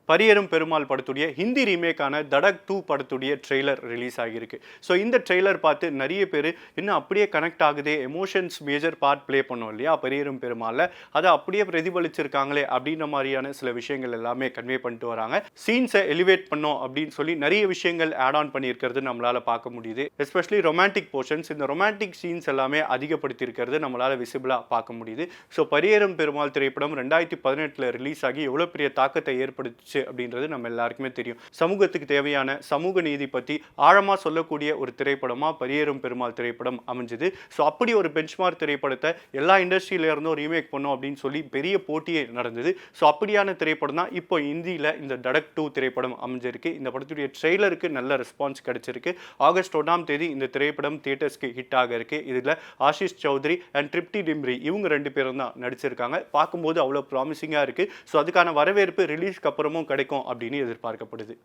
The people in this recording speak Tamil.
பரியரும் பெருமாள் படத்துடைய ஹிந்தி ரீமேக்கான தடக் 2 படத்துடைய ட்ரெய்லர் ரிலீஸ் ஆகியிருக்கு. ஸோ இந்த ட்ரெய்லர் பார்த்து நிறைய பேர் இன்னும் அப்படியே கனெக்ட் ஆகுதே, எமோஷன்ஸ் மேஜர் பார்ட் ப்ளே பண்ணோம் இல்லையா பரியரும் பெருமாள்ல, அதை அப்படியே பிரதிபலிச்சிருக்காங்களே அப்படின்ற மாதிரியான சில விஷயங்கள் எல்லாமே கன்வே பண்ணிட்டு வராங்க. சீன்ஸை எலிவேட் பண்ணோம் அப்படின்னு சொல்லி நிறைய விஷயங்கள் ஆட் ஆன் பண்ணியிருக்கிறது நம்மளால பார்க்க முடியுது. எஸ்பெஷலி ரொமான்டிக் போர்ஷன்ஸ், இந்த ரொமான்டிக் சீன்ஸ் எல்லாமே அதிகப்படுத்தி இருக்கிறது நம்மளால விசிபிளா பார்க்க முடியுது. ஸோ பரியரும் பெருமாள் திரைப்படம் 2018 ரிலீஸ் ஆகி எவ்வளவு பெரிய தாக்கத்தை ஏற்படுத்தி அப்படின்றது நம்ம எல்லாருக்குமே தெரியும். சமூகத்துக்கு தேவையான சமூக நீதி பத்தி ஆழமா சொல்லக்கூடிய ஒரு திரைப்படமா பரியரும் பெருமாள் திரைப்படம் அமைஞ்சது. ஸோ அப்படி ஒரு பெஞ்ச்மார்க் திரைப்படத்தை எல்லா இண்டஸ்ட்ரியில இருந்தும் ரீமேக் பண்ணோம் அப்படின்னு சொல்லி பெரிய போட்டியே நடந்தது. ஸோ அப்படியான திரைப்படம் தான் இப்போ இந்தியில இந்த தடக் 2 திரைப்படம் அமைஞ்சிருக்கு. இந்த படத்துடைய ட்ரெய்லருக்கு நல்ல ரெஸ்பான்ஸ் கிடைச்சிருக்கு. ஆகஸ்ட் 1ஆம் தேதி இந்த திரைப்படம் தியேட்டர்ஸ்க்கு ஹிட் ஆக இருக்கு. இதுல ஆஷிஷ் சௌத்ரி அண்ட் ட்ரிப்டி டிம்ரி இவங்க 2 பேரும் தான் நடிச்சிருக்காங்க. பார்க்கும்போது அவ்வளவு ப்ராமிசிங்கா இருக்கு. ஸோ அதுக்கான வரவேற்பு ரிலீஸ்க்கு அப்புறமும் கிடைக்கும் அப்படின்னு எதிர்பார்க்கப்படுது.